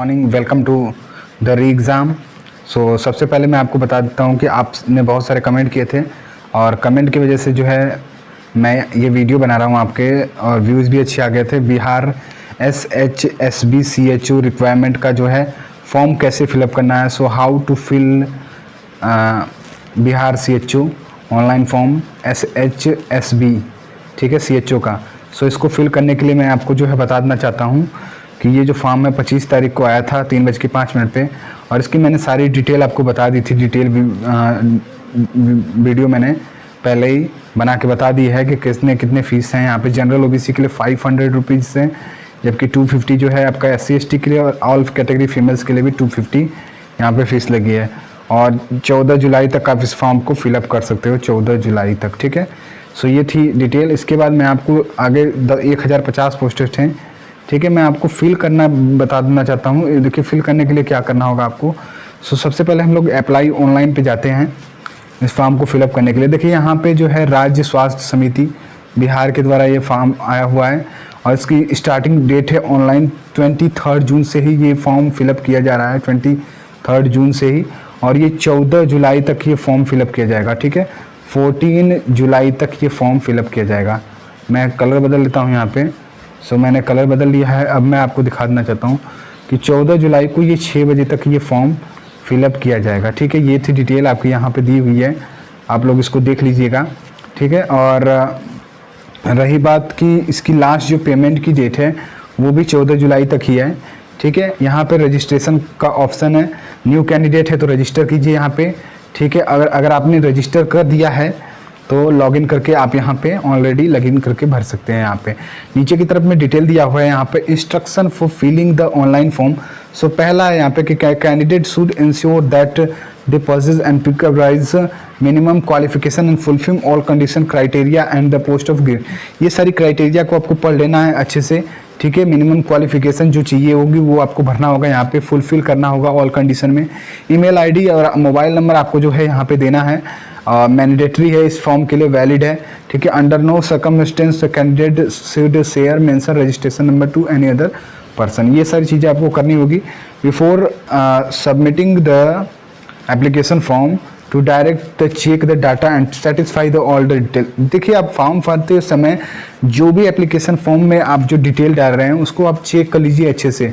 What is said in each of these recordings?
Morning, welcome to the re exam. सबसे पहले मैं आपको बता देता हूँ कि आपने बहुत सारे कमेंट किए थे और कमेंट की वजह से जो है मैं ये वीडियो बना रहा हूँ आपके, और व्यूज़ भी अच्छे आ गए थे। बिहार SHSB CHO रिक्वायरमेंट का जो है फॉर्म कैसे फिलअप करना है, so how to fill Bihar CHO online form SHSB, ठीक है, CHO का। इसको फिल करने के लिए मैं आपको जो है बता देना चाहता हूँ कि ये जो फॉर्म है 25 तारीख को आया था 3:05 पे, और इसकी मैंने सारी डिटेल आपको बता दी थी। डिटेल वीडियो मैंने पहले ही बना के बता दी है कि कितने फ़ीस हैं। यहाँ पे जनरल OBC के लिए 500 रुपीज़ है, जबकि 250 जो है आपका SC ST के लिए, और ऑल कैटेगरी फीमेल्स के लिए भी 250 यहाँ पे फ़ीस लगी है। और 14 जुलाई तक आप इस फॉर्म को फिलअप कर सकते हो, 14 जुलाई तक, ठीक है। ये थी डिटेल। इसके बाद मैं आपको आगे 1050 पोस्टेज हैं, ठीक है, मैं आपको फिल करना बता देना चाहता हूँ। देखिए फिल करने के लिए क्या करना होगा आपको। सबसे पहले हम लोग अप्लाई ऑनलाइन पे जाते हैं इस फॉर्म को फिलअप करने के लिए। देखिए यहाँ पे जो है राज्य स्वास्थ्य समिति बिहार के द्वारा ये फॉर्म आया हुआ है, और इसकी स्टार्टिंग डेट है ऑनलाइन 23 जून से ही ये फॉर्म फिलअप किया जा रहा है, 23 जून से ही, और ये 14 जुलाई तक ये फॉर्म फिलअप किया जाएगा, ठीक है। 14 जुलाई तक ये फॉर्म फिलअप किया जाएगा। मैं कलर बदल लेता हूँ यहाँ पे। मैंने कलर बदल लिया है। अब मैं आपको दिखा देना चाहता हूँ कि 14 जुलाई को ये 6 बजे तक ये फॉर्म फिलअप किया जाएगा, ठीक है। ये थी डिटेल आपकी यहाँ पे दी हुई है, आप लोग इसको देख लीजिएगा, ठीक है। और रही बात कि इसकी लास्ट जो पेमेंट की डेट है वो भी 14 जुलाई तक ही है, ठीक है। यहाँ पे रजिस्ट्रेशन का ऑप्शन है, न्यू कैंडिडेट है तो रजिस्टर कीजिए यहाँ पे, ठीक है। अगर आपने रजिस्टर कर दिया है तो लॉगिन करके आप यहाँ पे ऑलरेडी लॉगिन करके भर सकते हैं। यहाँ पे नीचे की तरफ में डिटेल दिया हुआ है, यहाँ पे instruction for filling the online form. पहला है यहाँ पे कि candidate should ensure that they possess and prioritize minimum qualification and fulfill all condition criteria and the post of grade। ये सारी क्राइटेरिया को आपको पढ़ लेना है अच्छे से, ठीक है। मिनिमम क्वालिफिकेशन जो चाहिए होगी वो आपको भरना होगा, यहाँ पे फुलफिल करना होगा ऑल कंडीशन में। ईमेल आईडी और मोबाइल नंबर आपको जो है यहाँ पे देना है, मैंडेटरी है, इस फॉर्म के लिए वैलिड है, ठीक है। Under no circumstances candidate should share mention registration number to any other person. ये सारी चीज़ें आपको करनी होगी before submitting the application form to direct check the data and satisfy the all the detail. देखिए आप फॉर्म भरते समय जो भी एप्लीकेशन फॉर्म में आप जो डिटेल डाल रहे हैं उसको आप चेक कर लीजिए अच्छे से,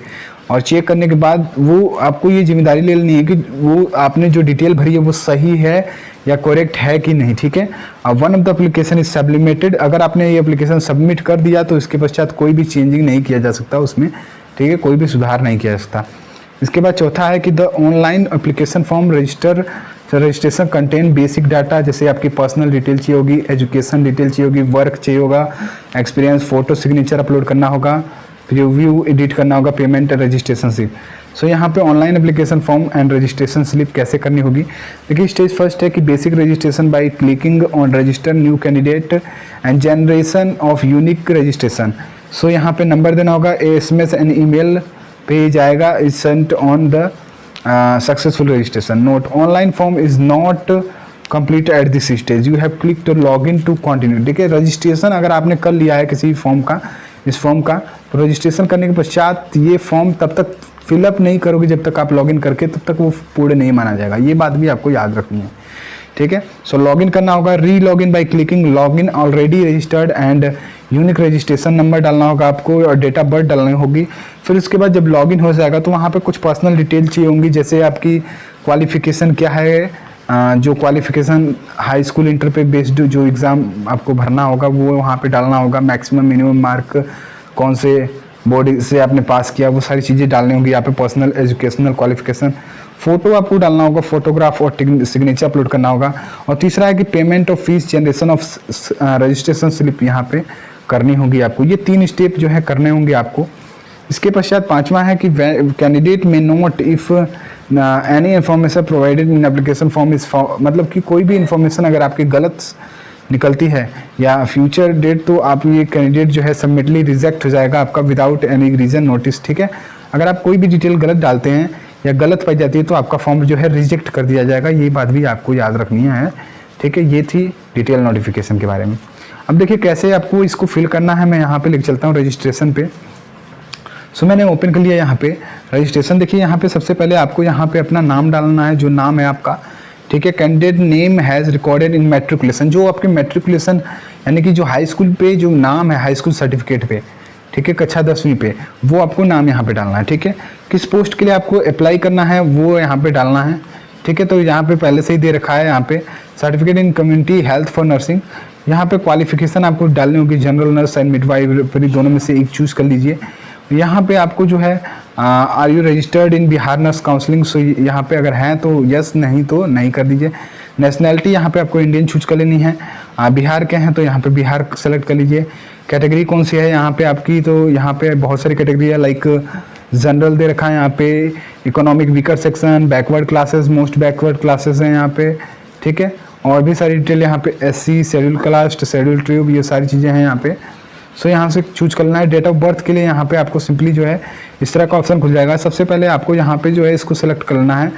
और चेक करने के बाद वो आपको ये जिम्मेदारी ले लेनी है कि वो आपने जो डिटेल भरी है वो सही है या करेक्ट है कि नहीं, ठीक है। अब one of the application is submitted, अगर आपने ये एप्लीकेशन सबमिट कर दिया तो इसके पश्चात कोई भी चेंजिंग नहीं किया जा सकता उसमें, ठीक है, कोई भी सुधार नहीं किया जा सकता। इसके बाद चौथा है कि the online application form registration contain basic data, जैसे आपकी पर्सनल डिटेल चाहिए होगी, एजुकेशन डिटेल चाहिए होगी, वर्क चाहिए होगा, एक्सपीरियंस, फोटो, सिग्नेचर अपलोड करना होगा, रिव्यू एडिट करना होगा, पेमेंट, रजिस्ट्रेशन स्लिप। यहाँ पे online application form and registration slip कैसे करनी होगी। देखिए स्टेज फर्स्ट है कि basic registration by clicking on register new candidate and generation of unique registration. यहाँ पे नंबर देना होगा, SMS एंड ईमेल पे जाएगा, is sent on the successful registration. Note, online form is not complete at this stage, you have click to log in to continue. देखिए registration अगर आपने कर लिया है किसी फॉर्म का, इस फॉर्म का, तो रजिस्ट्रेशन करने के पश्चात ये फॉर्म तब तक फिलअप नहीं करोगे जब तक आप लॉगिन करके, तब तक वो पूर्ण नहीं माना जाएगा। ये बात भी आपको याद रखनी है, ठीक है। लॉगिन करना होगा, री login by clicking login already registered and unique registration number डालना होगा आपको, और डेट ऑफ बर्थ डालनी होगी। फिर उसके बाद जब लॉगिन हो जाएगा तो वहाँ पे कुछ पर्सनल डिटेल चाहिए होंगी, जैसे आपकी क्वालिफिकेशन क्या है, जो क्वालिफिकेशन हाई स्कूल इंटर पे बेस्ड जो एग्ज़ाम आपको भरना होगा वो वहाँ पे डालना होगा, मैक्सिमम मिनिमम मार्क कौन से बोर्ड से आपने पास किया, वो सारी चीज़ें डालनी होंगी यहाँ पे, पर्सनल एजुकेशनल क्वालिफिकेशन, फ़ोटो आपको डालना होगा, फोटोग्राफ और सिग्नेचर अपलोड करना होगा। और तीसरा है कि payment of fees, generation of registration slip यहाँ पे करनी होगी आपको। ये 3 स्टेप जो है करने होंगे आपको। इसके पश्चात पांचवा है कि कैंडिडेट में note if any information provided in application form is, मतलब कि कोई भी इन्फॉर्मेशन अगर आपकी गलत निकलती है या फ्यूचर डेट, तो आप ये कैंडिडेट जो है सबमिटली रिजेक्ट हो जाएगा आपका विदाउट एनी रीजन नोटिस, ठीक है। अगर आप कोई भी डिटेल गलत डालते हैं या गलत पाई जाती है तो आपका फॉर्म जो है रिजेक्ट कर दिया जाएगा। ये बात भी आपको याद रखनी है, ठीक है। ये थी डिटेल नोटिफिकेशन के बारे में। अब देखिए कैसे आपको इसको फिल करना है, मैं यहाँ पे लिख चलता हूँ रजिस्ट्रेशन पे। सो मैंने ओपन कर लिया यहाँ पे रजिस्ट्रेशन। देखिए यहाँ पे सबसे पहले आपको यहाँ पे अपना नाम डालना है, जो नाम है आपका, ठीक है। Candidate name has recorded in matriculation, जो आपके मैट्रिकुलेशन यानी कि जो हाई स्कूल पे जो नाम है हाई स्कूल सर्टिफिकेट पे, ठीक है, कक्षा 10वीं पे, वो आपको नाम यहाँ पे डालना है, ठीक है। किस पोस्ट के लिए आपको अप्लाई करना है वो यहाँ पे डालना है, ठीक है। तो यहाँ पे पहले से ही दे रखा है यहाँ पे certificate in community health for nursing. यहाँ पे क्वालिफिकेशन आपको डालनी होगी, जनरल नर्स एंड मिडवाइफरी दोनों में से एक चूज़ कर लीजिए। यहाँ पे आपको जो है are you registered in Bihar nurse counselling, so यहाँ पे अगर हैं तो यस, नहीं तो नहीं कर दीजिए। नेशनैलिटी यहाँ पे आपको इंडियन चूज कर लेनी है। बिहार के हैं तो यहाँ पे बिहार सेलेक्ट कर लीजिए। कैटेगरी कौन सी है यहाँ पे आपकी, तो यहाँ पे बहुत सारी कैटेगरी है, लाइक जनरल दे रखा है यहाँ पे, economic weaker section, backward classes, most backward classes हैं यहाँ पे, ठीक है। और भी सारी डिटेल यहाँ पे SC, schedule caste, schedule tribe, ये सारी चीज़ें हैं यहाँ पे। सो यहाँ से चूज करना है। डेट ऑफ बर्थ के लिए यहाँ पे आपको सिंपली जो है इस तरह का ऑप्शन खुल जाएगा। सबसे पहले आपको यहाँ पे जो है इसको सेलेक्ट करना है,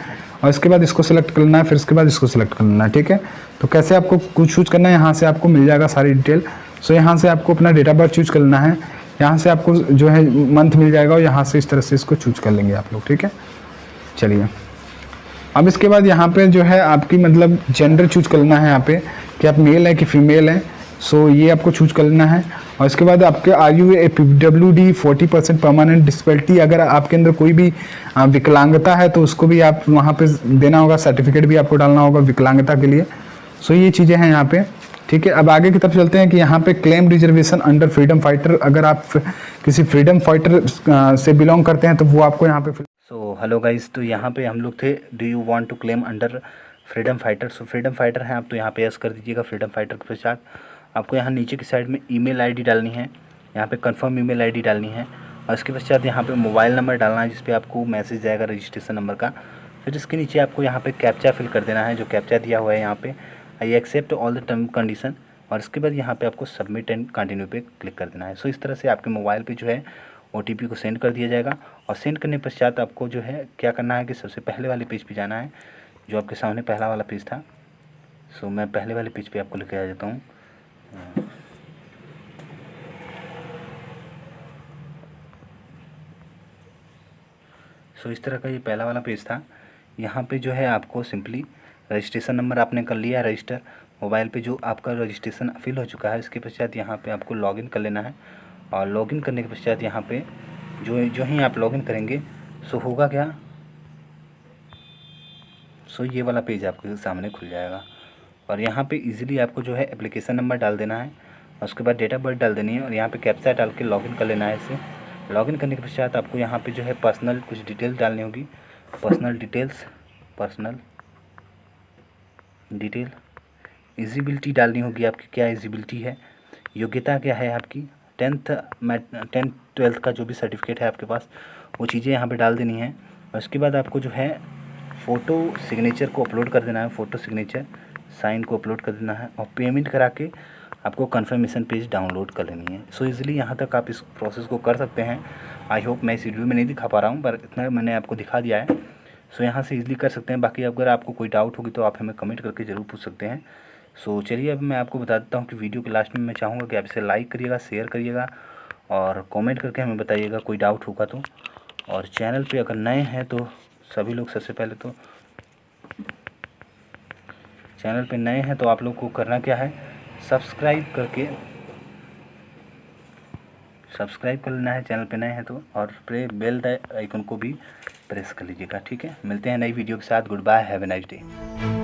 और इसके बाद इसको सेलेक्ट करना है, फिर इसके बाद इसको सेलेक्ट करना है, ठीक है। तो कैसे आपको कुछ चूज करना है, यहाँ से आपको मिल जाएगा सारी डिटेल। सो यहाँ से आपको अपना डेट ऑफ बर्थ चूज करना है, यहाँ से आपको जो है मंथ मिल जाएगा, और यहाँ से इस तरह से इसको चूज कर लेंगे आप लोग, ठीक है। चलिए अब इसके बाद यहाँ पे जो है आपकी मतलब जेंडर चूज करना है यहाँ पे कि आप मेल है कि फीमेल है। सो ये आपको चूज कर लेना है। और इसके बाद आपके are you a PWD 40% permanent disability, अगर आपके अंदर कोई भी विकलांगता है तो उसको भी आप वहाँ पे देना होगा, सर्टिफिकेट भी आपको डालना होगा विकलांगता के लिए। सो ये चीज़ें हैं यहाँ पे, ठीक है। अब आगे की तरफ चलते हैं कि यहाँ पे claim reservation under freedom fighter, अगर आप किसी फ्रीडम फाइटर से बिलोंग करते हैं तो वो आपको यहाँ पे। सो हेलो गाइस, तो यहाँ पे हम लोग थे do you want to claim under freedom fighter. So freedom fighter हैं आप, तो यहाँ पे यस कर दीजिएगा। फ्रीडम फाइटर के पश्चात आपको यहाँ नीचे की साइड में ईमेल आईडी डालनी है, यहाँ पे कंफर्म ईमेल आईडी डालनी है, और इसके पश्चात यहाँ पे मोबाइल नंबर डालना है जिस पे आपको मैसेज जाएगा रजिस्ट्रेशन नंबर का। फिर इसके नीचे आपको यहाँ पे कैप्चा फिल कर देना है, जो कैप्चा दिया हुआ है यहाँ पे, I accept all the term condition, और इसके बाद यहाँ पे आपको सबमिट एंड कंटिन्यू पे क्लिक कर देना है। सो इस तरह से आपके मोबाइल पे जो है OTP को सेंड कर दिया जाएगा। और सेंड करने पश्चात आपको जो है क्या करना है कि सबसे पहले वाले पेज पे जाना है, जो आपके सामने पहला वाला पेज था। सो मैं पहले वाले पेज पे आपको लेके आ जाता हूँ। सो इस तरह का ये पहला वाला पेज था। यहाँ पे जो है आपको सिंपली रजिस्ट्रेशन नंबर आपने कर लिया रजिस्टर मोबाइल पे, जो आपका रजिस्ट्रेशन फिल हो चुका है। इसके पश्चात यहाँ पे आपको लॉगिन कर लेना है, और लॉगिन करने के पश्चात यहाँ पे जो ही आप लॉगिन करेंगे सो होगा क्या, सो ये वाला पेज आपके सामने खुल जाएगा। और यहाँ पे इजीली आपको जो है एप्लीकेशन नंबर डाल देना है, और उसके बाद डेट ऑफ बर्थ डाल देनी है, और यहाँ पे कैप्चा डाल के लॉगिन कर लेना है इसे। लॉगिन करने के पश्चात आपको यहाँ पे जो है पर्सनल कुछ डिटेल्स डालनी होगी, पर्सनल डिटेल, एलिजिबिलिटी डालनी होगी आपकी, क्या एलिजिबिलिटी है, योग्यता क्या है आपकी, 10th 12th का जो भी सर्टिफिकेट है आपके पास वो चीज़ें यहाँ पे डाल देनी है। और उसके बाद आपको जो है फ़ोटो सिग्नेचर को अपलोड कर देना है, फ़ोटो सिग्नेचर साइन को अपलोड कर देना है, और पेमेंट करा के आपको कन्फर्मेशन पेज डाउनलोड कर लेनी है। सो इजीली यहाँ तक आप इस प्रोसेस को कर सकते हैं। आई होप मैं इस वीडियो में नहीं दिखा पा रहा हूँ, पर इतना मैंने आपको दिखा दिया है। सो यहाँ से इजीली कर सकते हैं। बाकी अगर आपको कोई डाउट होगी तो आप हमें कमेंट करके ज़रूर पूछ सकते हैं। सो चलिए अब मैं आपको बता देता हूँ कि वीडियो के लास्ट में मैं चाहूँगा कि आप इसे लाइक करिएगा, शेयर करिएगा, और कमेंट करके हमें बताइएगा कोई डाउट होगा तो। और चैनल पे अगर नए हैं तो सभी लोग सबसे पहले तो चैनल पे नए हैं तो आप लोग को करना क्या है, सब्सक्राइब कर लेना है चैनल पे नए हैं तो, और बेल आइकन को भी प्रेस कर लीजिएगा, ठीक है। मिलते हैं नई वीडियो के साथ। Goodbye, have a nice day.